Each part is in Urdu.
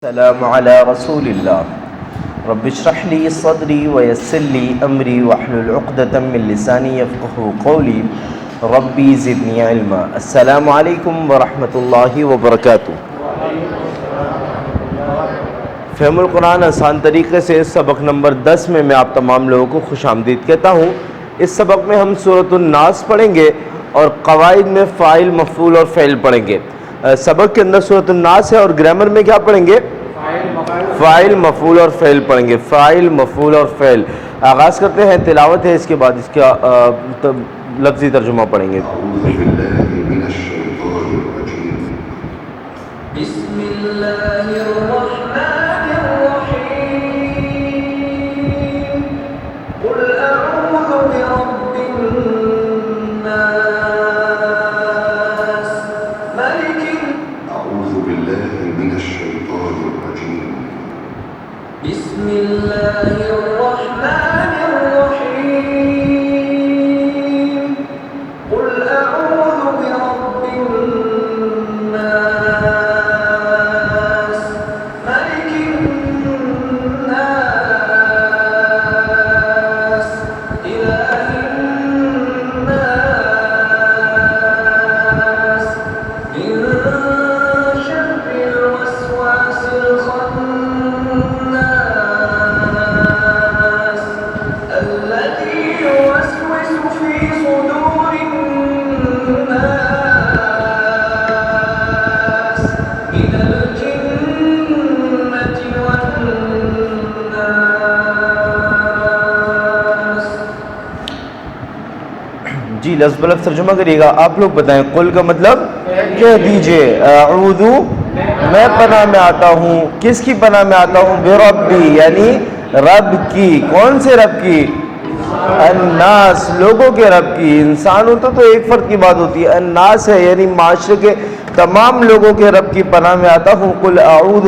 السلام علی رسول اللہ رب اشرح لی صدری ویسر لی امری واحلل عقدۃ من لسانی یفقهوا قولی ربی زدنی علما۔ السلام علیکم ورحمۃ اللہ وبرکاتہ۔ فہم القرآن آسان طریقے سے سبق نمبر 10 میں آپ تمام لوگوں کو خوش آمدید کہتا ہوں۔ اس سبق میں ہم سورۃ الناس پڑھیں گے اور قواعد میں فاعل، مفعول اور فعل پڑھیں گے۔ سبق کے اندر سورۃ الناس ہے اور گرامر میں کیا پڑھیں گے؟ فاعل، مفعول اور فعل پڑھیں گے۔ فاعل، مفعول اور فعل۔ آغاز کرتے ہیں، تلاوت ہے، اس کے بعد اس کا لفظی ترجمہ پڑھیں گے۔ بسم اللہ الرحمن الرحیم قل اعوذ برب الناس ملک أعوذ بالله من الشيطان الرجيم بسم اللہ الرحمن الرحیم قل اعوذ برب الناس ملک الناس إله الناس من شر الوسواس الخناس الذي يوسوس في صدور الناس من الجنة والناس۔ جی لفظ بلفظ ترجمہ کریے گا۔ آپ لوگ بتائیں، قل کا مطلب کہہ دیجئے، اعوذ میں پناہ میں آتا ہوں۔ کس کی پناہ میں آتا ہوں؟ بربی یعنی رب کی۔ کون سے رب کی؟ الناس لوگوں کے رب کی۔ انسان ہوتا تو ایک فرد کی بات ہوتی ہے، الناس ہے یعنی معاشرے کے تمام لوگوں کے رب کی پناہ میں آتا ہوں۔ قل اعوذ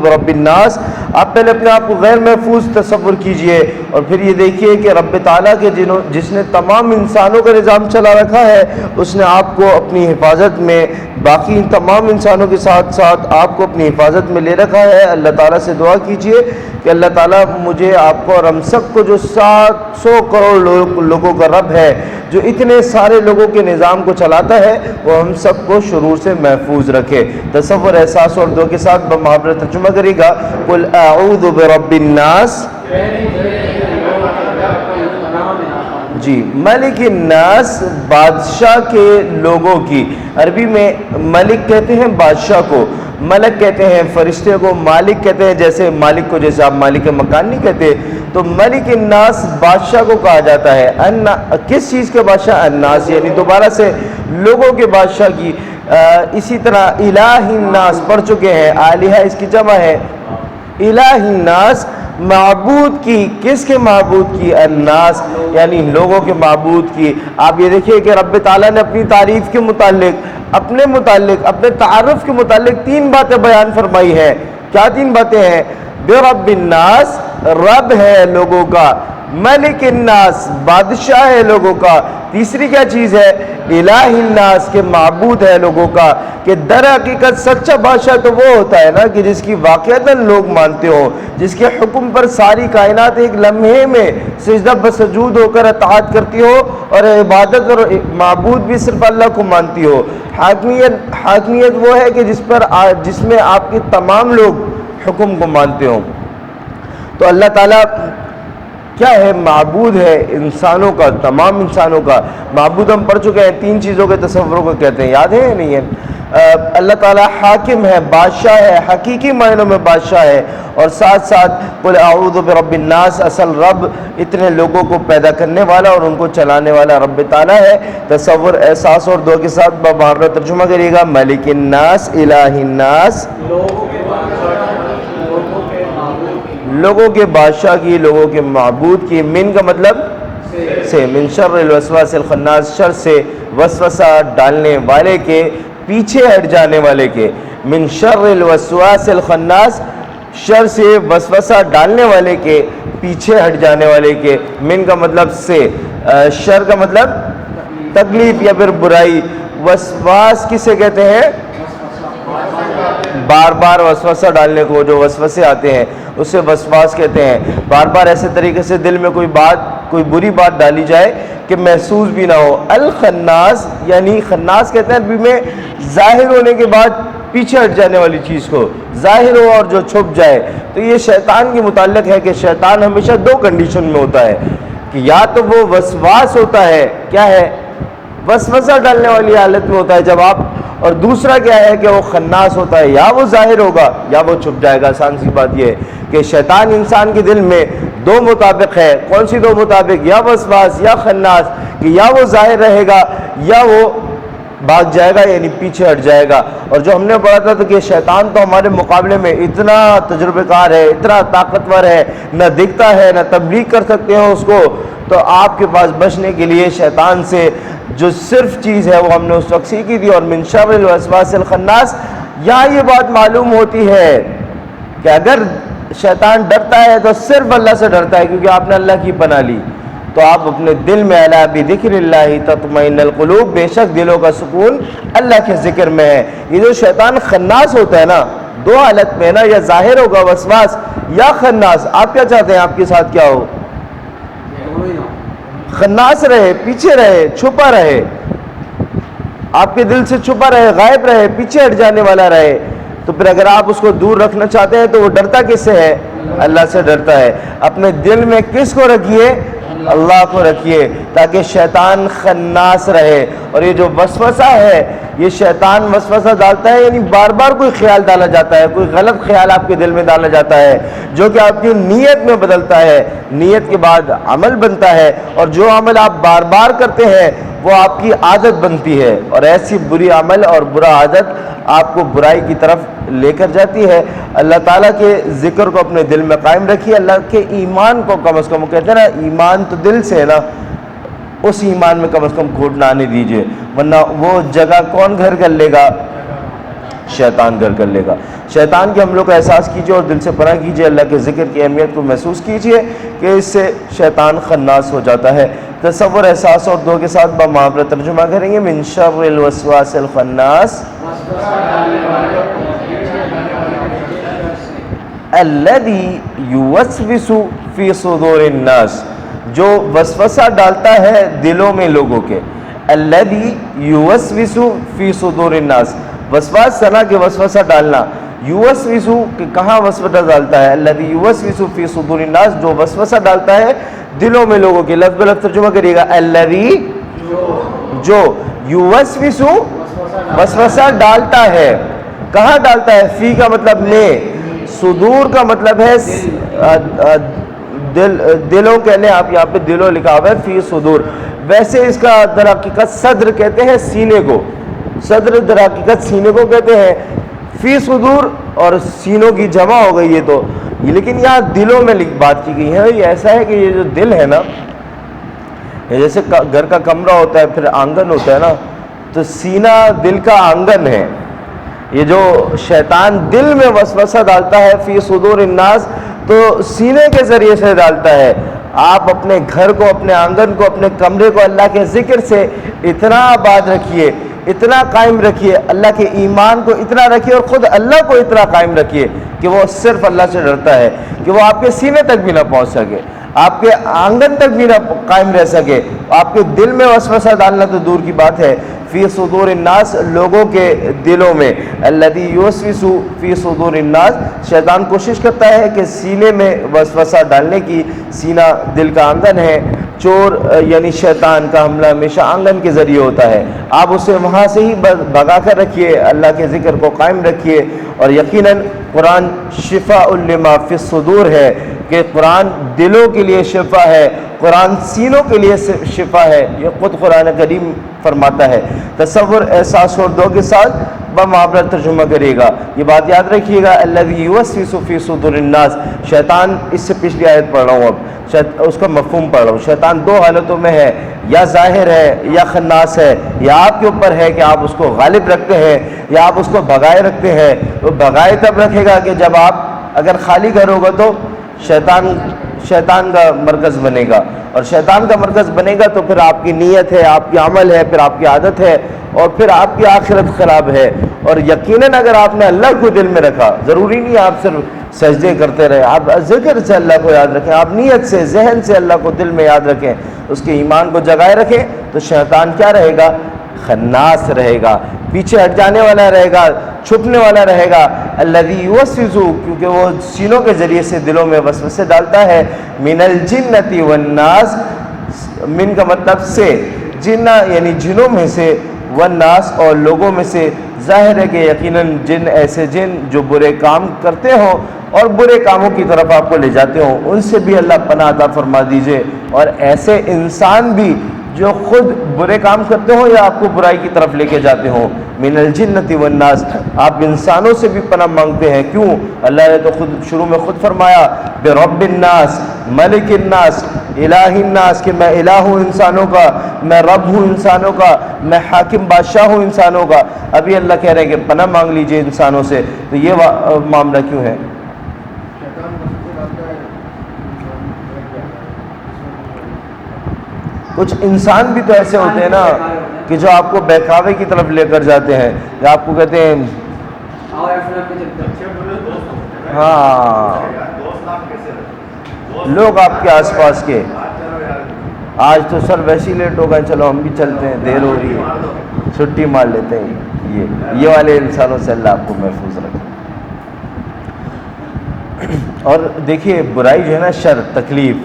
برب الناس۔ آپ پہلے اپنے آپ کو غیر محفوظ تصور کیجئے اور پھر یہ دیکھیے کہ رب تعالیٰ کے جس نے تمام انسانوں کا نظام چلا رکھا ہے، اس نے آپ کو اپنی حفاظت میں، باقی تمام انسانوں کے ساتھ ساتھ آپ کو اپنی حفاظت میں لے رکھا ہے۔ اللہ تعالیٰ سے دعا کیجئے کہ اللہ تعالیٰ مجھے، آپ کو اور ہم سب کو، جو 700 کروڑ لوگوں کا رب ہے، جو اتنے سارے لوگوں کے نظام کو چلاتا ہے، وہ ہم سب کو شرور سے محفوظ رکھے۔ تصور، احساس اور دعا کے ساتھ بمحاورہ ترجمہ کرے گا۔ قل اعوذ برب الناس، جی ملک الناس بادشاہ کے لوگوں کی۔ عربی میں ملک کہتے ہیں بادشاہ کو، ملک کہتے ہیں فرشتے کو، مالک کہتے ہیں جیسے مالک کو، جیسے آپ مالک مکان نہیں کہتے، تو ملک الناس بادشاہ کو کہا جاتا ہے۔ کس چیز کے بادشاہ؟ الناس یعنی دوبارہ سے لوگوں کے بادشاہ کی۔ اسی طرح الہ الناس پڑھ چکے ہیں، الہہ اس کی جمع ہے۔ الہ الناس معبود کی، کس کے معبود کی؟ الناس یعنی لوگوں کے معبود کی۔ آپ یہ دیکھیے کہ رب تعالیٰ نے اپنی تعریف کے متعلق، اپنے تعارف کے متعلق 3 باتیں بیان فرمائی ہیں۔ کیا 3 باتیں ہیں؟ برب الناس رب ہے لوگوں کا، ملک الناس بادشاہ ہے لوگوں کا، تیسری کیا چیز ہے؟ الہ الناس کے معبود ہے لوگوں کا۔ کہ در حقیقت سچا بادشاہ تو وہ ہوتا ہے نا کہ جس کی واقعتاً لوگ مانتے ہوں، جس کے حکم پر ساری کائنات ایک لمحے میں سجدہ بسجود ہو کر اطاعت کرتی ہو اور عبادت اور معبود بھی صرف اللہ کو مانتی ہو۔ حاکمیت وہ ہے کہ جس میں آپ کے تمام لوگ حکم کو مانتے ہوں۔ تو اللہ تعالیٰ کیا ہے؟ معبود ہے انسانوں کا، تمام انسانوں کا معبود۔ ہم پڑھ چکے ہیں 3 چیزوں کے تصوروں کو کہتے ہیں، یاد ہے یا نہیں ہے؟ اللہ تعالیٰ حاکم ہے، بادشاہ ہے، حقیقی معنوں میں بادشاہ ہے، اور ساتھ ساتھ قل اعوذ برب الناس اصل رب اتنے لوگوں کو پیدا کرنے والا اور ان کو چلانے والا رب تعالیٰ ہے۔ تصور، احساس اور دعا کے ساتھ بمحاورہ ترجمہ کریے گا۔ ملک الناس، الہ الناس لوگوں کے بادشاہ کی، لوگوں کے معبود کی۔ من کا مطلب سے، من شر الوسواس الخناس شر سے وسوسہ ڈالنے والے کے، پیچھے ہٹ جانے والے کے۔ من شر الوسواس الخناس شر سے، وسوسہ ڈالنے والے کے، پیچھے ہٹ جانے والے کے۔ من کا مطلب سے، شر کا مطلب تکلیف یا پھر برائی۔ وسواس کسے کہتے ہیں؟ بار بار وسوسہ ڈالنے کو، جو وسوسے آتے ہیں اسے وسواس کہتے ہیں۔ بار بار ایسے طریقے سے دل میں کوئی بری بات ڈالی جائے کہ محسوس بھی نہ ہو۔ الخناس یعنی خناس کہتے ہیں عربی میں ظاہر ہونے کے بعد پیچھے ہٹ جانے والی چیز کو، ظاہر ہو اور جو چھپ جائے۔ تو یہ شیطان کے متعلق ہے کہ شیطان ہمیشہ دو کنڈیشن میں ہوتا ہے کہ یا تو وہ وسواس ہوتا ہے، کیا ہے، وسوسہ ڈالنے والی حالت میں ہوتا ہے جب آپ، اور دوسرا کیا ہے کہ وہ خناس ہوتا ہے، یا وہ ظاہر ہوگا یا وہ چھپ جائے گا۔ آسان سی بات یہ ہے کہ شیطان انسان کے دل میں دو مطابق ہے۔ کون سی دو مطابق؟ یا وسواس یا خناس، کہ یا وہ ظاہر رہے گا یا وہ بھاگ جائے گا، یعنی پیچھے ہٹ جائے گا۔ اور جو ہم نے پڑھا تھا کہ شیطان تو ہمارے مقابلے میں اتنا تجربہ کار ہے، اتنا طاقتور ہے، نہ دکھتا ہے نہ تبلیغ کر سکتے ہو اس کو۔ تو آپ کے پاس بچنے کے لیے شیطان سے جو صرف چیز ہے وہ ہم نے اس وقت سیکھی تھی، اور من شر الوسواس الخناس، یہاں یہ بات معلوم ہوتی ہے کہ اگر شیطان ڈرتا ہے تو صرف اللہ سے ڈرتا ہے، کیونکہ آپ نے اللہ کی پناہ لی۔ تو آپ اپنے دل میں الا بذکر اللہ تطمئن القلوب، بے شک دلوں کا سکون اللہ کے ذکر میں ہے۔ یہ جو شیطان خناس ہوتا ہے نا، دو حالت میں نا، یا ظاہر ہوگا وسواس یا خناس۔ آپ کیا چاہتے ہیں آپ کے ساتھ کیا ہو؟ خناس رہے، پیچھے رہے، چھپا رہے، آپ کے دل سے چھپا رہے، غائب رہے، پیچھے ہٹ جانے والا رہے۔ تو پھر اگر آپ اس کو دور رکھنا چاہتے ہیں تو وہ ڈرتا کس سے ہے؟ اللہ سے ڈرتا ہے۔ اپنے دل میں کس کو رکھیے؟ اللہ کو رکھیے، تاکہ شیطان خناس رہے۔ اور یہ جو وسوسہ ہے، یہ شیطان وسوسہ ڈالتا ہے، یعنی بار بار کوئی خیال ڈالا جاتا ہے، کوئی غلط خیال آپ کے دل میں ڈالا جاتا ہے جو کہ آپ کی نیت میں بدلتا ہے، نیت کے بعد عمل بنتا ہے، اور جو عمل آپ بار بار کرتے ہیں وہ آپ کی عادت بنتی ہے، اور ایسی بری عمل اور برا عادت آپ کو برائی کی طرف لے کر جاتی ہے۔ اللہ تعالیٰ کے ذکر کو اپنے دل میں قائم رکھیے، اللہ کے ایمان کو کم از کم، وہ کہتے ہیں نا ایمان تو دل سے ہے نا، اس ایمان میں کم از کم کھوٹ نہ آنے دیجیے، ورنہ وہ جگہ کون گھر کر لے گا؟ شیطان گھر کر لے گا۔ شیطان کے حملوں کا احساس کیجیے اور دل سے پناہ کیجیے، اللہ کے ذکر کی اہمیت کو محسوس کیجیے کہ اس سے شیطان خناس ہو جاتا ہے۔ تصور، احساس اور دعا کے ساتھ بمحاورہ ترجمہ کریں گے۔ من شر الوسواس الخناس الذی یوسوس فی صدور الناس، جو وسوسہ ڈالتا ہے دلوں میں لوگوں کے۔ الذی یوسوس فی صدور الناس، وسواس سنا کہ وسوسہ ڈالنا، یوسوس کہ کہاں وسوسہ ڈالتا ہے، الذی یوسوس فی صدور الناس، جو وسوسہ ڈالتا ہے دلوں میں لوگوں کے۔ لفظ بلفظ ترجمہ کریے گا، الذی جو، یوسوس وسوسہ ڈالتا ہے، کہاں ڈالتا ہے؟ فی کا مطلب میں، صدور کا مطلب ہے دلوں کے لئے، آپ یہاں پہ دلوں لکھا ہوا ہے، فی صدور۔ ویسے اس کا در حقیقت صدر کہتے ہیں سینے کو، صدر در حقیقت سینے کو کہتے ہیں۔ فی صدور اور سینوں کی جمع ہو گئی ہے تو، لیکن یہاں دلوں میں بات کی گئی ہے۔ یہ ایسا ہے کہ یہ جو دل ہے نا، یہ جیسے گھر کا کمرہ ہوتا ہے پھر آنگن ہوتا ہے نا، تو سینہ دل کا آنگن ہے۔ یہ جو شیطان دل میں وسوسہ ڈالتا ہے فی صدور الناس، تو سینے کے ذریعے سے ڈالتا ہے۔ آپ اپنے گھر کو، اپنے آنگن کو، اپنے کمرے کو اللہ کے ذکر سے اتنا آباد رکھیے، اتنا قائم رکھیے، اللہ کے ایمان کو اتنا رکھیے، اور خود اللہ کو اتنا قائم رکھیے کہ وہ صرف اللہ سے ڈرتا ہے، کہ وہ آپ کے سینے تک بھی نہ پہنچ سکے، آپ کے آنگن تک بھی نہ قائم رہ سکے۔ آپ کے دل میں وسوسہ ڈالنا تو دور کی بات ہے، فی صدور الناس، لوگوں کے دلوں میں۔ الذی یوسوس فی صدور الناس، شیطان کوشش کرتا ہے کہ سینے میں وسوسہ ڈالنے کی۔ سینہ دل کا آنگن ہے، چور یعنی شیطان کا حملہ ہمیشہ آنگن کے ذریعے ہوتا ہے۔ آپ اسے وہاں سے ہی بھگا کر رکھیے، اللہ کے ذکر کو قائم رکھیے، اور یقیناً قرآن شفاء لما فی الصدور ہے، کہ قرآن دلوں کے لیے شفا ہے، قرآن سینوں کے لیے شفا ہے، یہ خود قرآن کریم فرماتا ہے۔ تصور، احساس اور دعا کے ساتھ بمحاورہ ترجمہ کرے گا۔ یہ بات یاد رکھیے گا، الذی یوسوس فی صدور الناس، شیطان، اس سے پچھلی آیت پڑھ رہا ہوں، اب اس کا مفہوم پڑھ رہا ہوں۔ شیطان دو حالتوں میں ہے، یا ظاہر ہے یا خناس ہے، یا آپ کے اوپر ہے کہ آپ اس کو غالب رکھتے ہیں یا آپ اس کو بھگائے رکھتے ہیں۔ وہ بھگائے تب رکھے گا کہ جب آپ، اگر خالی گھر ہوگا تو شیطان کا مرکز بنے گا، اور شیطان کا مرکز بنے گا تو پھر آپ کی نیت ہے، آپ کی عمل ہے، پھر آپ کی عادت ہے، اور پھر آپ کی آخرت خراب ہے۔ اور یقیناً اگر آپ نے اللہ کو دل میں رکھا، ضروری نہیں آپ صرف سجدے کرتے رہے، آپ ذکر سے اللہ کو یاد رکھیں، آپ نیت سے ذہن سے اللہ کو دل میں یاد رکھیں، اس کے ایمان کو جگائے رکھیں، تو شیطان کیا رہے گا؟ خناس رہے گا، پیچھے ہٹ جانے والا رہے گا، چھپنے والا رہے گا۔ الذی یوسوس، کیونکہ وہ سینوں کے ذریعے سے دلوں میں وسوسے ڈالتا ہے، من الجنۃ والناس، من کا مطلب سے، جن یعنی جنوں میں سے، والناس اور لوگوں میں سے۔ ظاہر ہے کہ یقیناً جن ایسے جن جو برے کام کرتے ہوں اور برے کاموں کی طرف آپ کو لے جاتے ہوں، ان سے بھی اللہ پناہ عطا فرما دیجئے، اور ایسے انسان بھی جو خود برے کام کرتے ہوں یا آپ کو برائی کی طرف لے کے جاتے ہوں۔ من الجنۃ والناس، آپ انسانوں سے بھی پناہ مانگتے ہیں، کیوں؟ اللہ نے تو خود شروع میں خود فرمایا برب الناس، ملک الناس، الہ الناس، کہ میں الہ ہوں انسانوں کا، میں رب ہوں انسانوں کا، میں حاکم بادشاہ ہوں انسانوں کا۔ ابھی اللہ کہہ رہے ہیں کہ پناہ مانگ لیجئے انسانوں سے، تو یہ معاملہ کیوں ہے؟ کچھ انسان بھی تو ایسے ہوتے ہیں نا کہ جو آپ کو بہکاوے کی طرف لے کر جاتے ہیں، یا آپ کو کہتے ہیں ہاں لوگ آپ کے آس پاس کے، آج تو سر ویسے ہی لیٹ ہو گئے، چلو ہم بھی چلتے ہیں، دیر ہو رہی ہے، چھٹی مار لیتے ہیں۔ یہ والے انسانوں سے اللہ آپ کو محفوظ رکھے۔ اور دیکھیے برائی جو ہے نا، شر، تکلیف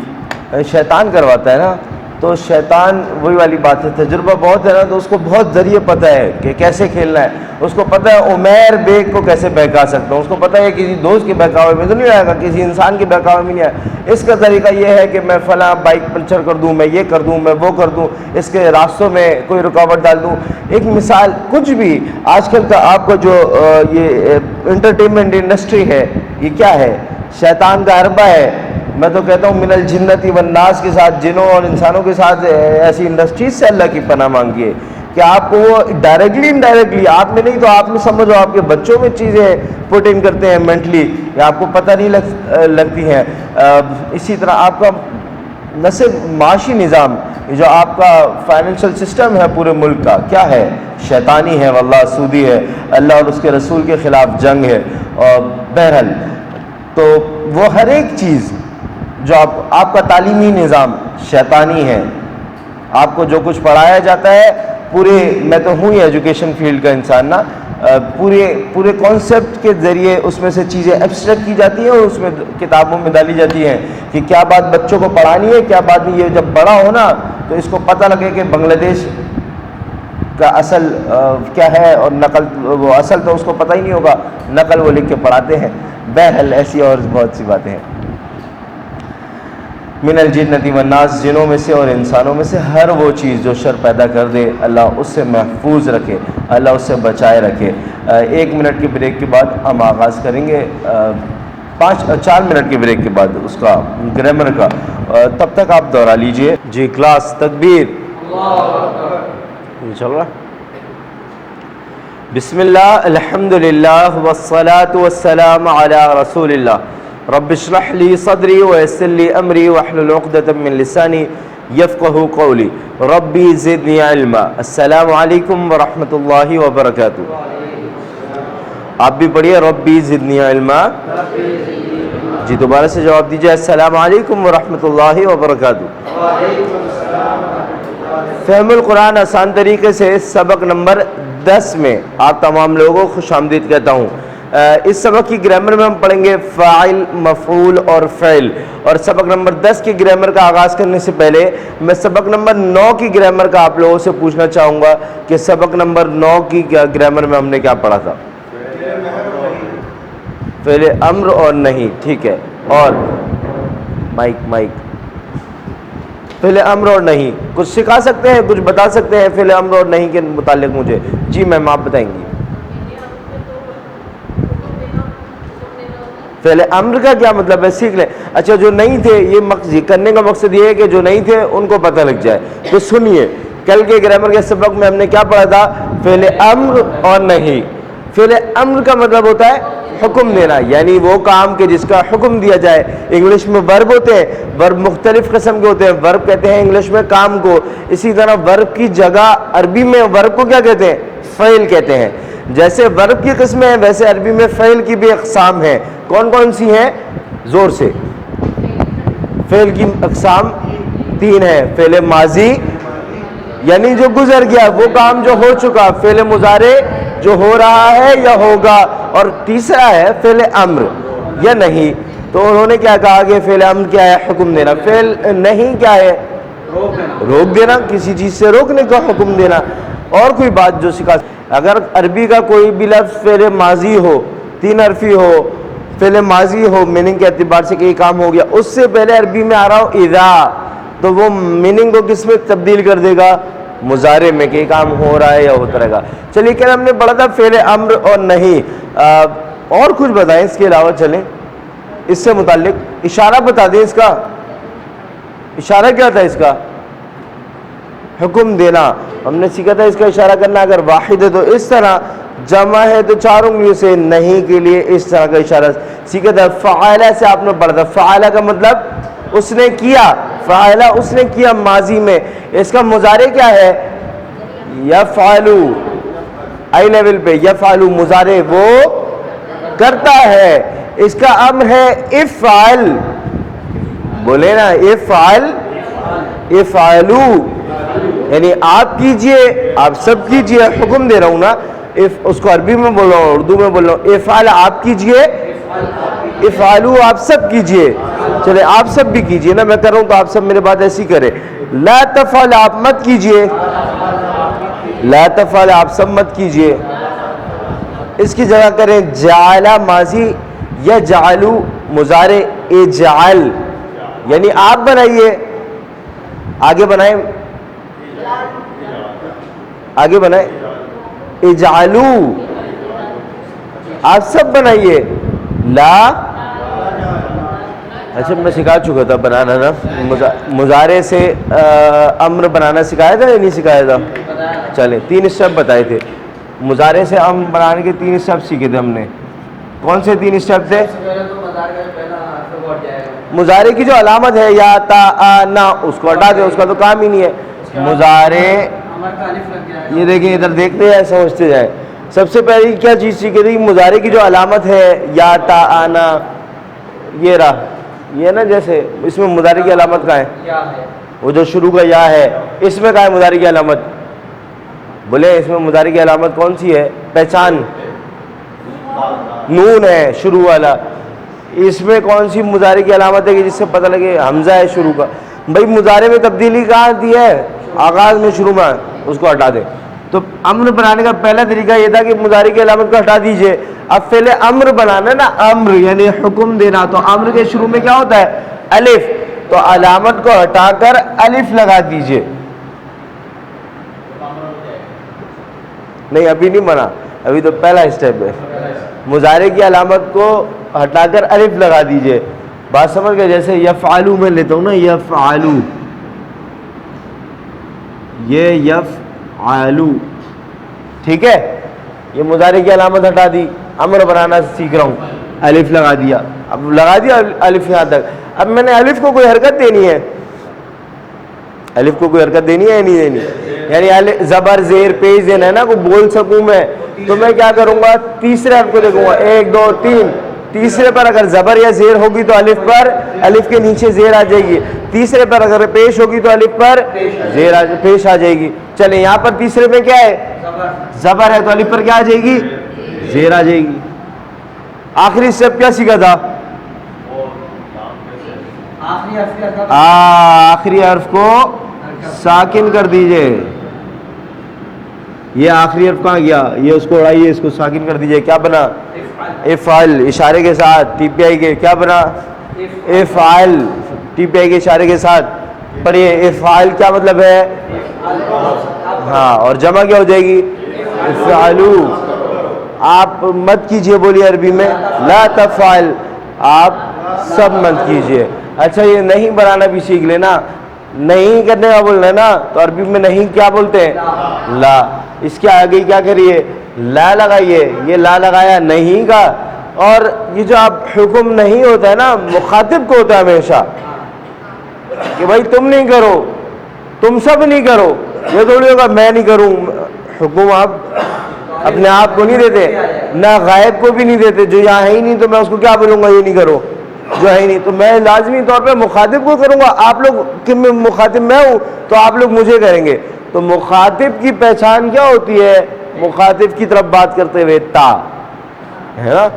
شیطان کرواتا ہے نا، تو شیطان وہی والی بات ہے، تجربہ بہت ہے نا، تو اس کو بہت ذریعے پتہ ہے کہ کیسے کھیلنا ہے، اس کو پتہ ہے عمیر بیگ کو کیسے بہکا سکتا ہوں، اس کو پتہ ہے کسی دوست کے بہکاوے میں تو نہیں آئے گا، کسی انسان کے بہکاوے میں نہیں آئے، اس کا طریقہ یہ ہے کہ میں فلاں بائک پنچر کر دوں، میں یہ کر دوں، میں وہ کر دوں، اس کے راستوں میں کوئی رکاوٹ ڈال دوں۔ ایک مثال، کچھ بھی آج کل کا آپ کا جو یہ انٹرٹینمنٹ انڈسٹری ہے، یہ کیا ہے؟ شیطان کا حربہ ہے۔ میں تو کہتا ہوں من الجنۃ والناس کے ساتھ، جنوں اور انسانوں کے ساتھ ایسی انڈسٹریز سے اللہ کی پناہ مانگیے کہ آپ کو وہ ڈائریکٹلی انڈائریکٹلی، آپ میں نہیں تو آپ میں سمجھو، آپ کے بچوں میں چیزیں پٹ ان کرتے ہیں مینٹلی، یا آپ کو پتہ نہیں لگتی ہیں۔ اسی طرح آپ کا نہ صرف معاشی نظام، جو آپ کا فائنینشیل سسٹم ہے پورے ملک کا، کیا ہے؟ شیطانی ہے، واللہ سودی ہے، اللہ اور اس کے رسول کے خلاف جنگ ہے۔ اور بہرحال تو وہ ہر ایک چیز جو آپ کا تعلیمی نظام شیطانی ہے، آپ کو جو کچھ پڑھایا جاتا ہے پورے، میں تو ہوں ہی ایجوکیشن فیلڈ کا انسان نا، پورے کانسیپٹ کے ذریعے اس میں سے چیزیں ایبسٹریکٹ کی جاتی ہیں اور اس میں کتابوں میں ڈالی جاتی ہیں کہ کیا بات بچوں کو پڑھانی ہے، کیا بات نہیں۔ یہ جب بڑا ہو نا تو اس کو پتہ لگے کہ بنگلہ دیش کا اصل کیا ہے، اور نقل، وہ اصل تو اس کو پتہ ہی نہیں ہوگا، نقل وہ لکھ کے پڑھاتے ہیں۔ بہرحال ایسی اور بہت سی باتیں ہیں۔ من الجنۃ والناس، جنوں میں سے اور انسانوں میں سے ہر وہ چیز جو شر پیدا کر دے، اللہ اس سے محفوظ رکھے، اللہ اس سے بچائے رکھے۔ 1 منٹ کے بریک کے بعد ہم آغاز کریں گے، 4 منٹ کے بریک کے بعد اس کا گرامر کا، تب تک آپ دہرا لیجئے۔ جی کلاس، تکبیر، چل رہا۔ بسم اللہ، الحمدللہ، والصلاة والسلام علی رسول اللہ۔ رب اشرح لی صدری ویسر لی امری واحلل عقدۃ من لسانی یفقہوا قولی، ربی زدنی علما۔ السلام علیکم ورحمۃ اللہ وبرکاتہ۔ آپ بھی پڑھیے ربی زدنی علما۔ جی دوبارہ سے جواب دیجیے، السلام علیکم ورحمۃ اللہ وبرکاتہ۔ فہم القرآن آسان طریقے سے سبق نمبر 10 میں آپ تمام لوگوں کو خوش آمدید کہتا ہوں۔ اس سبق کی گرامر میں ہم پڑھیں گے فاعل، مفعول اور فعل، اور سبق نمبر 10 کی گرامر کا آغاز کرنے سے پہلے میں سبق نمبر 9 کی گرامر کا آپ لوگوں سے پوچھنا چاہوں گا کہ سبق نمبر 9 کی گرامر میں ہم نے کیا پڑھا تھا؟ فعل امر اور نہیں، ٹھیک ہے، اور مائک فعل امر اور نہیں کچھ سکھا سکتے ہیں، کچھ بتا سکتے ہیں فعل امر اور نہیں کے متعلق مجھے؟ جی میم آپ بتائیں گی۔ فعل امر کا کیا مطلب ہے، سیکھ لیں۔ اچھا جو نہیں تھے، یہ کرنے کا مقصد یہ ہے کہ جو نہیں تھے ان کو پتہ لگ جائے۔ تو سنیے، کل کے گرامر کے سبق میں ہم نے کیا پڑھا تھا؟ فعل امر اور نہیں۔ فعل امر کا مطلب ہوتا ہے حکم دینا، یعنی وہ کام کے جس کا حکم دیا جائے۔ انگلش میں ورب ہوتے ہیں، ورب مختلف قسم کے ہوتے ہیں، ورب کہتے ہیں انگلش میں کام کو، اسی طرح ورب کی جگہ عربی میں ورب کو کیا کہتے ہیں؟ فعل کہتے ہیں۔ جیسے ورب کی قسمیں ہیں ویسے عربی میں فعل کی بھی اقسام ہیں. کون کون سی ہیں؟ زور سے. فعل کی اقسام 3 ہیں. فعل ماضی یعنی جو گزر گیا وہ کام جو ہو چکا، فعل مضارع جو ہو رہا ہے یا ہوگا، اور تیسرا ہے فعل امر یا نہیں. تو انہوں نے کیا کہا کہ فعل امر کیا ہے؟ حکم دینا. فعل نہیں کیا ہے؟ روک دینا، کسی چیز سے روکنے کا حکم دینا. اور کوئی بات جو سکھا، اگر عربی کا کوئی بھی لفظ فعل ماضی ہو، 3 حرفی ہو، فعل ماضی ہو، میننگ کے اعتبار سے کہ یہ کام ہو گیا، اس سے پہلے عربی میں آ رہا ہو اذا، تو وہ میننگ کو کس میں تبدیل کر دے گا؟ مضارع میں، کہ یہ کام ہو رہا ہے یا ہوتا رہے گا. چلیے کہ ہم نے پڑھا تھا فعل امر اور نہیں. اور کچھ بتائیں اس کے علاوہ. چلیں اس سے متعلق اشارہ بتا دیں. اس کا اشارہ کیا تھا؟ اس کا حکم دینا. ہم نے سیکھا تھا اس کا اشارہ کرنا اگر واحد ہے تو اس طرح، جمع ہے تو 4 انگلیوں سے، نہیں کے لیے اس طرح کا اشارہ سیکھا تھا. فعالہ سے آپ نے پڑھا تھا. فعالہ کا مطلب اس نے کیا، فعالہ اس نے کیا ماضی میں. اس کا مضارع کیا ہے؟ یفعلو. آئی لیول پہ یفعلو مضارع وہ کرتا ہے. اس کا امر ہے افعل. بولے نا افعل، افعلو یعنی آپ کیجئے، آپ سب کیجئے. حکم دے رہا ہوں نا. اس کو عربی میں بول رہا ہوں، اردو میں بول رہا ہوں. افعل آپ کیجئے، افعلو آپ سب کیجئے. چلے آپ سب بھی کیجئے نا. میں کر رہا ہوں تو آپ سب میرے بات ایسی کرے. لا تفعل آپ مت کیجئے، لا تفعل آپ سب مت کیجئے. اس کی جگہ کریں جعل ماضی یا جعلو مضارع اجعل، یعنی آپ بنائیے. آگے بنائیں، آگے بنائیں. اجعلو آپ سب بنائیے. لا اچھا میں سکھا چکا تھا بنانا نا. مضارع سے امر بنانا سکھایا تھا یا نہیں سکھایا تھا؟ چلیں 3 اسٹیپ بتائے تھے. مضارع سے امر بنانے کے 3 اسٹیپ سیکھے تھے ہم نے. کون سے 3 اسٹیپ تھے؟ مضارع کی جو علامت ہے یا تا آ نا اس کو ہٹا دیں، اس کا تو کام ہی نہیں ہے. مضارع یہ دیکھیں ادھر دیکھتے ہیں سمجھتے جائیں. سب سے پہلی کیا چیز سیکھے تھی؟ مضارع کی جو علامت ہے یا تا آ نا، یہ رہا یہ نا. جیسے اس میں مضارع کی علامت کہاں ہے؟ وہ جو شروع کا یا ہے، اس میں کہاں ہے مضارع کی علامت؟ بولے اس میں مضارع کی علامت کون سی ہے؟ پہچان نون ہے شروع والا. اس میں کون سی مضارع کی علامت ہے کہ جس سے پتہ لگے حمزہ ہے شروع کا؟ بھائی مضارع میں تبدیلی کہاں دی ہے؟ آغاز میں، شروع میں. اس کو ہٹا دیں. تو امر بنانے کا پہلا طریقہ یہ تھا کہ مضارع کی علامت کو ہٹا دیجئے. اب فعل امر بنانا نا، امر یعنی حکم دینا. تو امر کے شروع میں کیا ہوتا ہے؟ الف. تو علامت کو ہٹا کر الف لگا دیجئے. نہیں ابھی نہیں بنا، ابھی تو پہلا اسٹیپ ہے. مضارع کی علامت کو ہٹا کر الف لگا دیجئے. بات سمجھ گئے؟ جیسے یفعلو میں لیتا ہوں نا، یفعلو، یہ یفعلو، ٹھیک ہے. یہ مضارع کی علامت ہٹا دی. امر بنانا سیکھ رہا ہوں، الف لگا دیا. اب لگا دیا الف یہاں تک. اب میں نے الف کو کوئی حرکت دینی ہے، الف کو کوئی حرکت دینی ہے یا نہیں دینی؟ یعنی زبر زیر پیش دینا ہے نا، کو بول سکوں میں. تو میں کیا کروں گا؟ تیسرے حرف کو دیکھوں گا، 1 2 3. تیسرے پر اگر زبر یا زیر ہوگی تو الف پر، الف کے نیچے زیر آ جائے گی. تیسرے پر اگر پیش ہوگی تو الف پر زیر پیش آ جائے گی. چلیں یہاں پر تیسرے میں کیا ہے؟ زبر ہے تو الف پر کیا آ جائے گی؟ زیر آ جائے گی. آخری اسٹیپ کیا سیکھا تھا؟ آخری حرف کو ساکن کر دیجئے. یہ آخری حرف کہاں گیا؟ یہ اس کو اڑائیے، اس کو ساکن کر دیجئے. کیا بنا؟ افعل. اشارے کے ساتھ ٹی پی آئی کے. کیا بنا؟ افعل. ٹی پی آئی کے اشارے کے ساتھ پڑھیے. افعل کیا مطلب ہے؟ ہاں. اور جمع کیا ہو جائے گی؟ افعلو. آپ مت کیجئے بولیے عربی میں. لا تفعل آپ سب مت کیجئے. اچھا یہ نہیں بنانا بھی سیکھ لینا. نہیں کرنے کا بولنا ہے نا، تو عربی میں نہیں کیا بولتے ہیں؟ لا. اس کے آگے کیا کریے؟ لا لگائیے. یہ لا لگایا نہیں کا. اور یہ جو آپ حکم نہیں ہوتا ہے نا، مخاطب کو ہوتا ہے ہمیشہ کہ بھائی تم نہیں کرو، تم سب نہیں کرو. یہ تھوڑی ہوگا میں نہیں کروں. حکم آپ اپنے آپ کو نہیں دیتے, نہ غائب کو بھی نہیں دیتے. جو یہاں ہے ہی نہیں تو میں اس کو کیا بولوں گا یہ نہیں کرو, جو ہے ہی نہیں. تو میں لازمی طور پہ مخاطب کو کروں گا. آپ لوگ کہ مخاطب میں ہوں تو آپ لوگ مجھے کریں گے. تو مخاطب کی پہچان کیا ہوتی ہے؟ مخاطب کی طرف بات کرتے ہوئے تا ہے نا.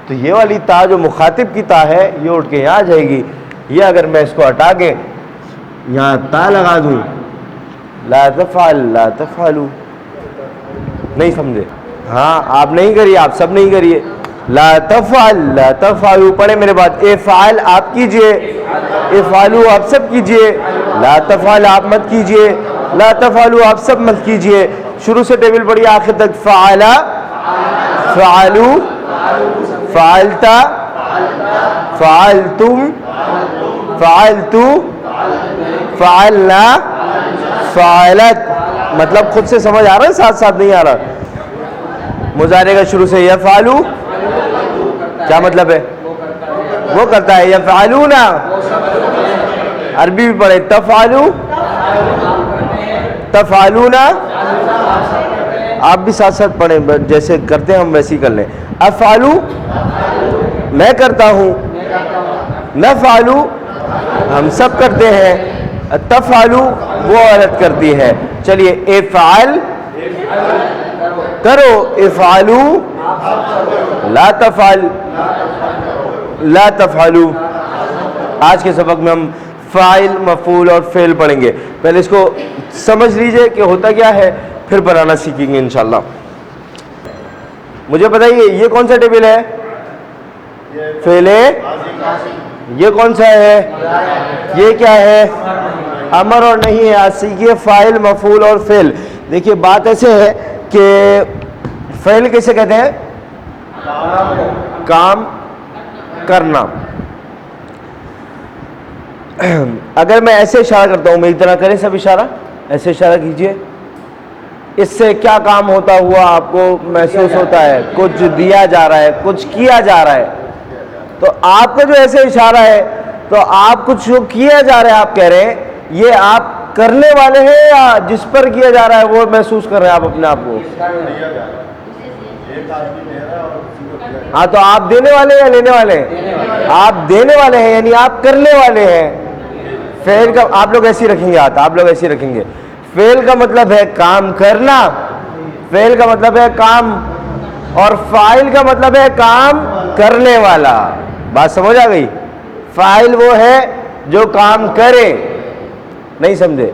تو یہ والی تا جو مخاطب کی تا ہے یہ اٹھ کے یہاں آ جائے گی. یہ اگر میں اس کو ہٹا کے یہاں تا لگا دوں, لا تفعل لا تفعلوا, نہیں سمجھے؟ ہاں آپ نہیں کریے, آپ سب نہیں کریے. لا تفعل لا تفعلوا, پڑھے میرے بات. افعل آپ کیجئے, افعلوا آپ سب کیجئے, لا تفعل آپ مت کیجئے, لا تفعلوا آپ سب مت کیجئے. شروع سے ٹیبل پڑھیے آخر تک. فعلا فعلوا فعلت فعلتم فعلتو فعلنا فعلت. مطلب خود سے سمجھ آ رہا ہے, ساتھ ساتھ نہیں آ رہا. مضارع کا شروع سے یفعلو کیا مطلب ہے؟ وہ کرتا ہے. یفعلون عربی بھی پڑھے. تفعلو تفعلون آپ بھی ساتھ ساتھ پڑھیں, جیسے کرتے ہیں ہم ویسے ہی کر لیں. افعلو میں کرتا ہوں, نفعلو ہم سب کرتے ہیں, تفعلو وہ عورت کرتی ہے. چلیے افعل کرو, افعلو لا تفعل لا تفعلو. آج کے سبق میں ہم فاعل, مفعول اور فعل پڑھیں گے. پہلے اس کو سمجھ لیجئے کہ ہوتا کیا ہے, پھر بنانا سیکھیں گے انشاءاللہ. مجھے بتائیے یہ کون سا ٹیبل ہے؟ فعل. یہ کون سا ہے؟ یہ کیا ہے؟ امر اور نہیں ہے. آج سیکھیے فاعل, مفعول اور فعل. دیکھیے بات ایسے ہے کہ فعل کیسے کہتے ہیں؟ کام کرنا. اگر میں ایسے اشارہ کرتا ہوں, میری طرح کریں سب اشارہ, ایسے اشارہ کیجئے. اس سے کیا کام ہوتا ہوا آپ کو محسوس ہوتا ہے؟ کچھ دیا جا رہا ہے, کچھ کیا جا رہا ہے. تو آپ کا جو ایسے اشارہ ہے تو آپ کچھ جو کیا جا رہا ہے آپ کہہ رہے ہیں یہ آپ کرنے والے ہیں یا جس پر کیا جا رہا ہے وہ محسوس کر رہے ہیں آپ اپنے آپ کو؟ ہاں تو آپ دینے والے یا لینے والے ہیں؟ آپ دینے والے ہیں, یعنی آپ کرنے والے ہیں. فعل کا آپ لوگ ایسے رکھیں گے, ہاتھ آپ لوگ ایسے رکھیں گے. فعل کا مطلب ہے کام کرنا, فعل کا مطلب ہے کام, اور فاعل کا مطلب ہے کام کرنے والا. بات سمجھ آ گئی؟ فاعل وہ ہے جو کام کرے, نہیں سمجھے؟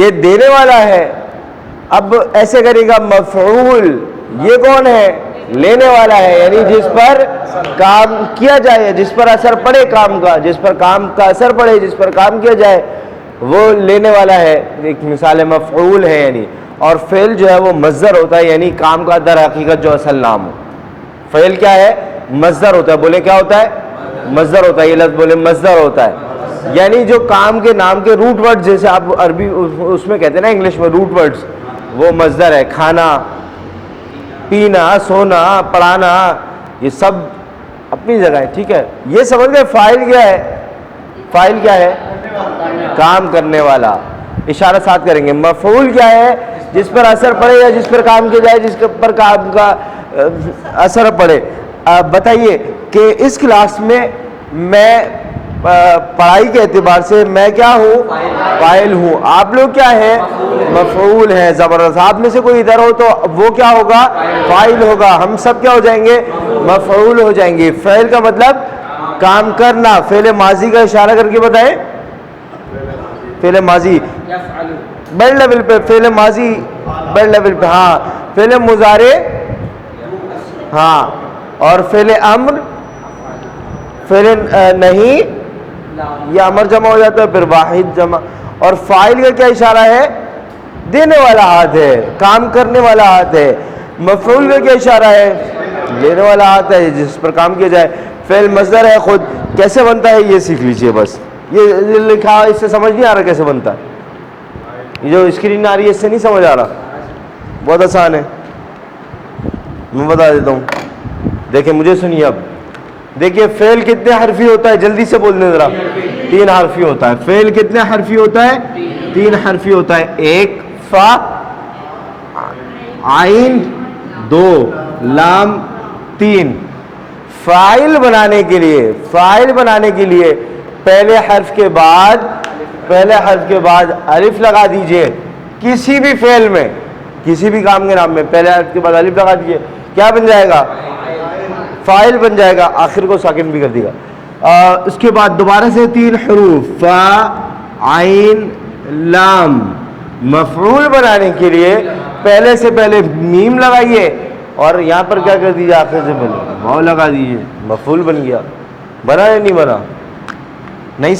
یہ دینے والا ہے. اب ایسے کرے گا مفعول, یہ کون ہے؟ لینے والا ہے, یعنی جس پر کام کیا جائے, جس پر اثر پڑے کام کا, جس پر کام کا اثر پڑے, جس پر کام کیا جائے وہ لینے والا ہے. ایک مثال مفعول ہے یعنی. اور فعل جو ہے وہ مصدر ہوتا ہے, یعنی کام کا در حقیقت جو اصل نام ہو. فعل کیا ہے؟ مصدر ہوتا ہے. بولے کیا ہوتا ہے؟ مصدر ہوتا ہے. یہ لفظ بولے مصدر ہوتا ہے, یعنی جو کام کے نام کے روٹ ورڈ, جیسے آپ عربی اس میں کہتے ہیں نا انگلش میں روٹ ورڈز, وہ مصدر ہے. کھانا, پینا, سونا, پڑھانا, یہ سب اپنی جگہ ہے. ٹھیک ہے, یہ سمجھ گئے فاعل کیا ہے؟ فاعل کیا ہے؟ کام کرنے والا. اشارہ ساتھ کریں گے. مفعول کیا ہے؟ جس پر اثر پڑے یا جس پر کام کیا جائے, جس پر کام کا اثر پڑے. بتائیے کہ اس کلاس میں پڑھائی کے اعتبار سے میں کیا ہوں؟ فاعل ہوں. آپ لوگ کیا ہیں؟ مفعول ہیں. زبردست. آپ میں سے کوئی ادھر ہو تو وہ کیا ہوگا؟ فاعل ہوگا. ہم سب کیا ہو جائیں گے؟ مفعول ہو جائیں گے. فعل کا مطلب کام کرنا. فعل ماضی کا اشارہ کر کے بتائیں. فعل ماضی بڑے لیول پہ, فعل ماضی بڑے لیول پہ. ہاں فعل مضارع, ہاں, اور فعل امر, فعل نہیں یہ امر جمع ہو جاتا ہے, پھر واحد جمع. اور فاعل کا کیا اشارہ ہے؟ دینے والا ہاتھ ہے, کام کرنے والا ہاتھ ہے. مفعول کا کیا اشارہ ہے؟ لینے والا ہاتھ ہے, جس پر کام کیا جائے. فعل مصدر ہے خود. کیسے بنتا ہے یہ سیکھ لیجئے بس. یہ لکھا اس سے سمجھ نہیں آ رہا کیسے بنتا ہے. یہ جو اسکرین آ رہی ہے اس سے نہیں سمجھ آ رہا. بہت آسان ہے, میں بتا دیتا ہوں. دیکھیں مجھے سنیے. اب دیکھیے فعل کتنے حرفی ہوتا ہے, جلدی سے بول دیں ذرا. 3 حرفی ہوتا ہے. فعل کتنے حرفی ہوتا ہے؟ 3 حرفی ہوتا ہے. ایک فا, عین 2 لام 3. فاعل بنانے کے لیے پہلے حرف کے بعد الف لگا دیجئے. کسی بھی فعل میں، کسی بھی کام کے نام میں پہلے حرف کے بعد الف لگا دیجئے. کیا بن جائے گا؟ فاعل بن جائے گا. آخر کو ساکن بھی کر دے گا. اس کے بعد دوبارہ سے 3 حروف فا عین لام. مفعول بنانے کے لیے پہلے سے پہلے میم لگائیے اور یہاں پر کیا کر دیجیے؟ آخر سے پہلے واو لگا دیجیے. مفعول بن گیا. بنا یا نہیں بنا؟ نہیں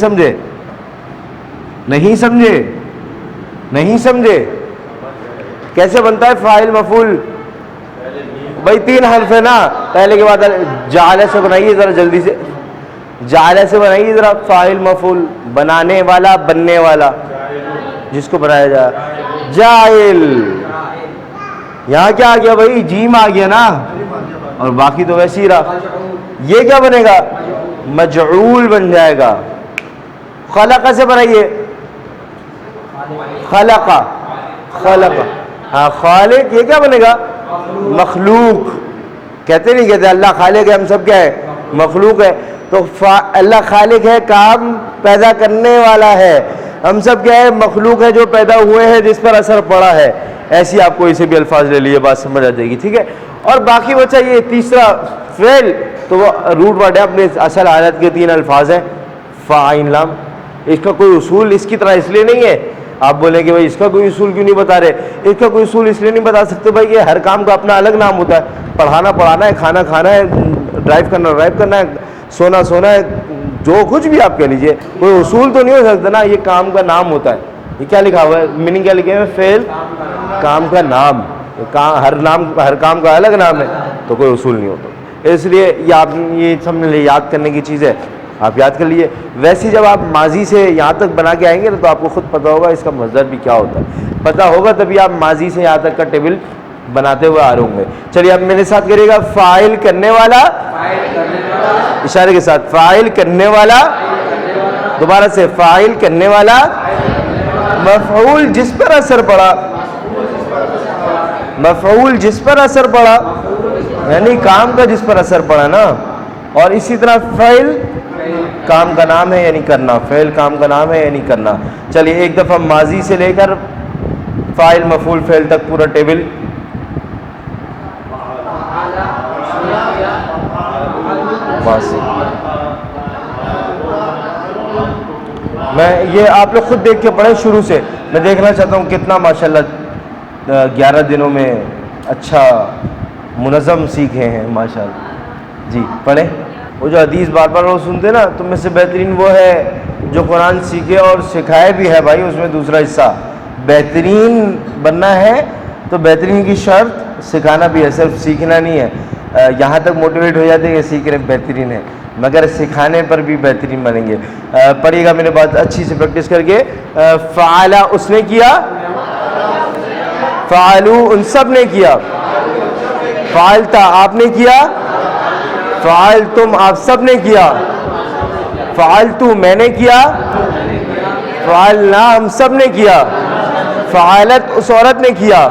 سمجھے؟ کیسے بنتا ہے فاعل مفعول؟ بھائی 3 حرف ہے نا. پہلے کے بعد جعل سے بنائیے ذرا جلدی سے. جعل سے بنائیے ذرا. فاعل مفعول بنانے والا، بننے والا، جس کو بنایا جائے. جاعل. یہاں کیا آ گیا بھائی؟ جیم آ گیا نا. اور باقی تو ویسے ہی رہا. یہ کیا بنے گا؟ مجعول بن جائے گا. خلق سے بنائیے. خلق. ہاں خالق. یہ کیا بنے گا؟ مخلوق. کہتے نہیں کہتے اللہ خالق ہے، ہم سب کیا ہے؟ مخلوق ہے. تو اللہ خالق ہے، کام پیدا کرنے والا ہے. ہم سب کیا ہے؟ مخلوق ہے جو پیدا ہوئے ہیں، جس پر اثر پڑا ہے. ایسی آپ کو اسے بھی الفاظ لے لیے، بات سمجھ آ جائے گی. ٹھیک ہے. اور باقی بچہ یہ تیسرا فعل تو وہ روٹ ورڈ ہے. اپنے اصل حالت کے 3 الفاظ ہیں فا عین لام. اس کا کوئی اصول اس کی طرح اس لیے نہیں ہے. آپ بولیں کہ بھائی اس کا کوئی اصول کیوں نہیں بتا رہے؟ اس کا کوئی اصول اس لیے نہیں بتا سکتے بھائی کہ ہر کام کا اپنا الگ نام ہوتا ہے. پڑھانا ہے، کھانا ہے، ڈرائیو کرنا ہے، سونا ہے، جو کچھ بھی آپ کہہ لیجئے. کوئی اصول تو نہیں ہو سکتا نا. یہ کام کا نام ہوتا ہے. یہ کیا لکھا ہوا ہے؟ میننگ کیا لکھے ہوئے؟ فعل کام کا نام. ہر کام کا الگ نام ہے تو کوئی اصول نہیں ہوتا. اس لیے یہ سمجھ لیں یاد کرنے کی چیز ہے. آپ یاد کر لیجیے. ویسے جب آپ ماضی سے یہاں تک بنا کے آئیں گے تو آپ کو خود پتہ ہوگا اس کا مصدر بھی کیا ہوتا ہے. پتہ ہوگا تبھی آپ ماضی سے یہاں تک کا ٹیبل بناتے ہوئے آ رہے ہوں گے. چلیے اب میرے ساتھ کریے گا. فاعل کرنے والا، اشارے کے ساتھ فاعل کرنے والا. دوبارہ سے فاعل کرنے والا. مفعول جس پر اثر پڑا، یعنی کام کا جس پر اثر پڑا نا. اور اسی طرح فعل کام کا نام ہے یعنی کرنا. فعل کام کا نام ہے یعنی کرنا. چلیے ایک دفعہ ماضی سے لے کر فاعل مفعول فعل تک پورا ٹیبل. میں یہ آپ لوگ خود دیکھ کے پڑھیں شروع سے. میں دیکھنا چاہتا ہوں کتنا ماشاءاللہ 11 دنوں میں اچھا منظم سیکھے ہیں ماشاءاللہ. جی پڑھیں. وہ جو حدیث بار بار وہ سنتے نا، تم میں سے بہترین وہ ہے جو قرآن سیکھے اور سکھائے بھی ہے. بھائی اس میں دوسرا حصہ بہترین بننا ہے تو بہترین کی شرط سکھانا بھی ہے، صرف سیکھنا نہیں ہے. یہاں تک موٹیویٹ ہو جاتے ہیں کہ سیکھ رہے بہترین ہے، مگر سکھانے پر بھی بہترین بنیں گے. پڑھیے گا میرے بات اچھی سے پریکٹس کر کے. فعلا اس نے کیا، فعلو ان سب نے کیا، فعلتا آپ نے کیا، فعلتم آپ سب نے کیا، فعلتو میں نے کیا، فعلنا ہم سب نے کیا، فعلت اس عورت نے کیا.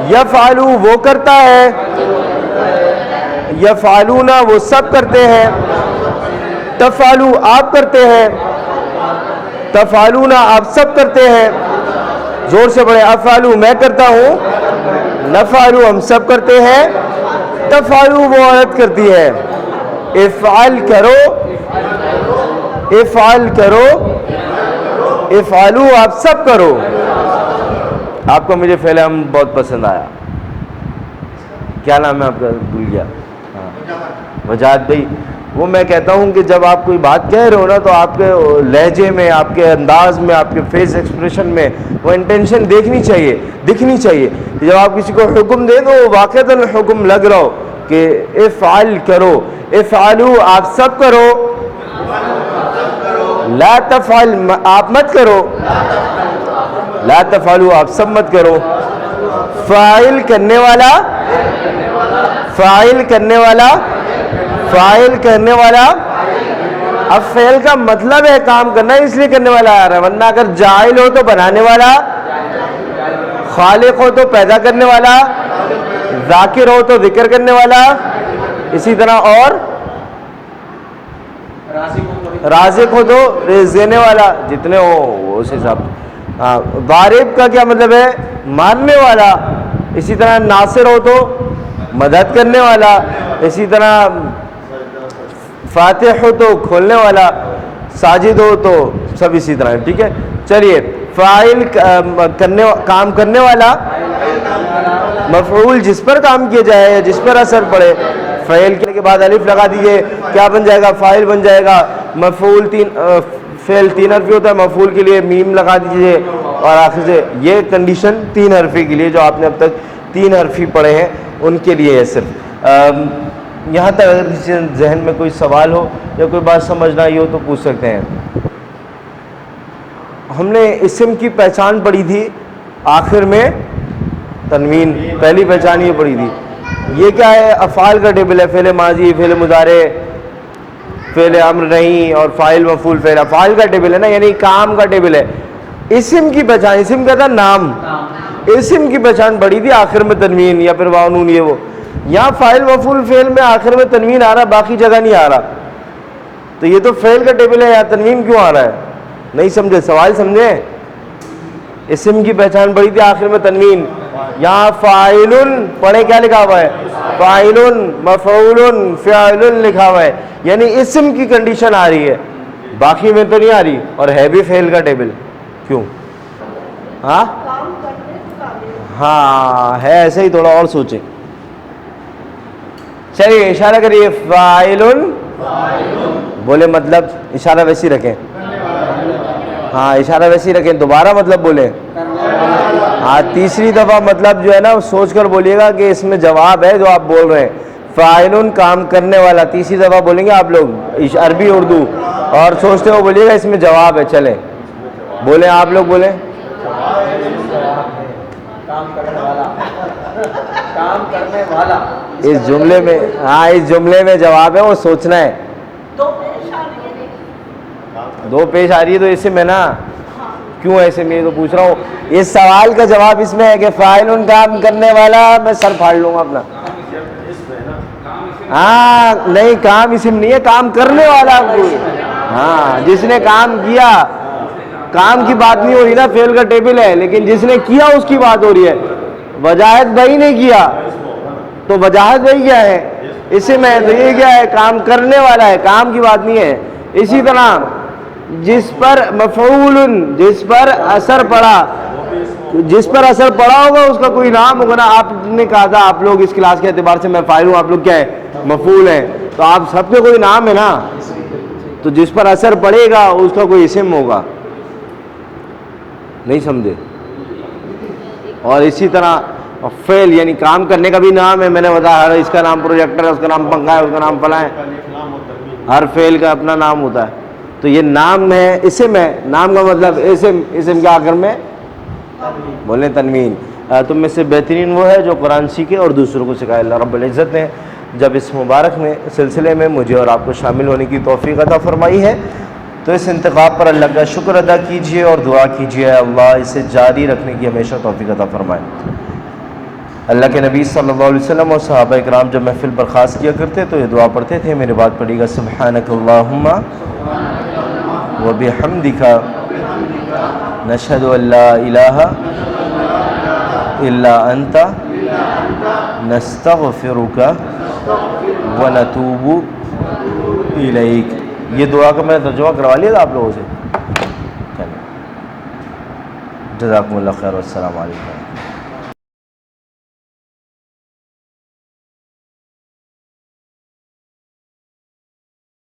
یفعلو وہ کرتا ہے، یفعلون وہ سب کرتے ہیں، تفعلو آپ کرتے ہیں، تفعلون آپ سب کرتے ہیں. زور سے پڑھیں. افعلو میں کرتا ہوں، نفعلو ہم سب کرتے ہیں، تفعلو وہ عورت کرتی ہے. افعل کرو، افعل کرو، افعلو آپ سب کرو. آپ کو مجھے فعل امر بہت پسند آیا. کیا نام ہے آپ کا؟ بھول گیا. وجاہت بھائی. وہ میں کہتا ہوں کہ جب آپ کوئی بات کہہ رہے ہو نا تو آپ کے لہجے میں، آپ کے انداز میں، آپ کے فیس ایکسپریشن میں وہ انٹینشن دیکھنی چاہیے، دکھنی چاہیے. جب آپ کسی کو حکم دیں تو واقعتاً حکم لگ رہا ہو کہ افعل کرو، افعلو آپ سب کرو، لا تفعل آپ مت کرو، لا تفعلو آپ سب مت کرو. فاعل کرنے والا، فاعل کرنے والا، فاعل کرنے والا. اب فعل کا مطلب ہے کام کرنا، اس لیے کرنے والا آ رہا ہے. ورنہ اگر جاعل ہو تو بنانے والا، خالق ہو تو پیدا کرنے والا، ذاکر ہو تو ذکر کرنے والا، اسی طرح اور رازق ہو تو رزق دینے والا، جتنے ہو اس حساب سے. ہاں ضارب کا کیا مطلب ہے؟ مارنے والا. اسی طرح ناصر ہو تو مدد کرنے والا، اسی طرح فاتح ہو تو کھولنے والا، ساجد ہو تو سب اسی طرح. ٹھیک ہے چلیے. فاعل کام کرنے والا، مفعول جس پر کام کیا جائے یا جس پر اثر پڑے. فعل کے بعد الف لگا دیجئے، کیا بن جائے گا؟ فاعل بن جائے گا. مفعول فعل 3 حرفی ہوتا ہے، مفعول کے لیے میم لگا دیجئے اور آخر سے. یہ کنڈیشن 3 حرفی کے لیے، جو آپ نے اب تک 3 حرفی پڑھے ہیں ان کے لیے ہے صرف. یہاں تک اگر کسی ذہن میں کوئی سوال ہو یا کوئی بات سمجھنا ہی ہو تو پوچھ سکتے ہیں. ہم نے اسم کی پہچان پڑھی تھی آخر میں تنوین، پہلی پہچان یہ پڑھی تھی. یہ کیا ہے؟ افعال کا ٹیبل ہے، فعل ماضی، فعل مضارع، فعل امر نہیں اور فاعل مفعول فعل. افعال کا ٹیبل ہے نا، یعنی کام کا ٹیبل ہے. اسم کی پہچان، اسم کیا تھا؟ نام. اسم کی پہچان پڑھی تھی آخر میں تنوین یا پھر واو نون یہ وہ. یہاں فاعل مفعول فعل میں آخر میں تنوین آ رہا، باقی جگہ نہیں آ رہا. تو یہ تو فعل کا ٹیبل ہے، یا تنوین کیوں آ رہا ہے؟ نہیں سمجھے؟ سوال سمجھے؟ اسم کی پہچان پڑھی تھی آخر میں تنوین، یہاں فاعل پڑھے کیا لکھا ہوا ہے؟ فاعل، مفعول، فاعل لکھا ہوا ہے، یعنی اسم کی کنڈیشن آ رہی ہے، باقی میں تو نہیں آ رہی. اور ہے بھی فعل کا ٹیبل. کیوں؟ ہاں ہاں ہے ایسے ہی، تھوڑا اور سوچیں. چلیے اشارہ کریے. فاعل بولے مطلب اشارہ ویسے ہی رکھیں. ہاں اشارہ ویسے ہی رکھیں. دوبارہ مطلب بولیں. ہاں تیسری دفعہ مطلب جو ہے نا سوچ کر بولیے گا کہ اس میں جواب ہے جو آپ بول رہے ہیں. فاعل کام کرنے والا، تیسری دفعہ بولیں گے آپ لوگ عربی اردو، اور سوچتے ہو بولیے گا اس میں جواب ہے. چلیں بولیں، آپ لوگ بولیں. اس جملے میں، ہاں اس جملے میں جواب ہے، وہ سوچنا ہے. دو پیش آ رہی ہے تو اس سے میں نا کیوں ایسے میں تو پوچھ رہا ہوں. اس سوال کا جواب اس میں ہے کہ فاعل کام کرنے والا. میں سر پھاڑ لوں گا اپنا. ہاں نہیں، کام اسم نہیں ہے، کام کرنے والا. ہاں جس نے کام کیا، کام کی بات نہیں ہو رہی نا، فعل کا ٹیبل ہے، لیکن جس نے کیا اس کی بات ہو رہی ہے. وجاہت بھائی نے کیا تو وجاہت بھائی کیا ہے؟ اسم ہے، تو یہ کیا ہے؟ کام کرنے والا ہے، کام کی بات نہیں ہے. اسی طرح جس پر مفعول، جس پر اثر پڑا، جس پر اثر پڑا ہوگا اس کا کوئی نام ہوگا نا. آپ نے کہا تھا آپ لوگ اس کلاس کے اعتبار سے میں فاعل ہوں، آپ لوگ کیا ہے؟ مفعول ہیں. تو آپ سب کے کوئی نام ہے نا، تو جس پر اثر پڑے گا اس کا کوئی اسم ہوگا. نہیں سمجھے؟ اور اسی طرح فعل یعنی کام کرنے کا بھی نام ہے. میں نے بتایا اس کا نام پروجیکٹر ہے، اس کا نام پنکھا ہے، اس کا نام فلاں ہے. ہر فعل کا اپنا نام ہوتا ہے. تو یہ نام ہے، اسم ہے. نام کا مطلب اسم، اسم کے آخر میں بولیں تنوین. تم میں سے بہترین وہ ہے جو قرآن سیکھے اور دوسروں کو سکھائے. اللہ رب العزت نے جب اس مبارک میں سلسلے میں مجھے اور آپ کو شامل ہونے کی توفیق عطا فرمائی ہے تو اس انتخاب پر اللہ کا شکر ادا کیجئے اور دعا کیجئے اللہ اسے جاری رکھنے کی ہمیشہ توفیق عطا فرمائے. اللہ کے نبی صلی اللہ علیہ وسلم اور صحابہ کرام جب محفل برخاست کیا کرتے تو یہ دعا پڑھتے تھے. میرے بات پڑھیے گا. سبحانک اللہم وبحمدک نشہد ان لا الہ الا انت نستغفرک ونتوب الیک. یہ دعا کا میں نے ترجمہ کروا لیا تھا آپ لوگوں سے. جزاکم اللہ خیر والسلام علیکم.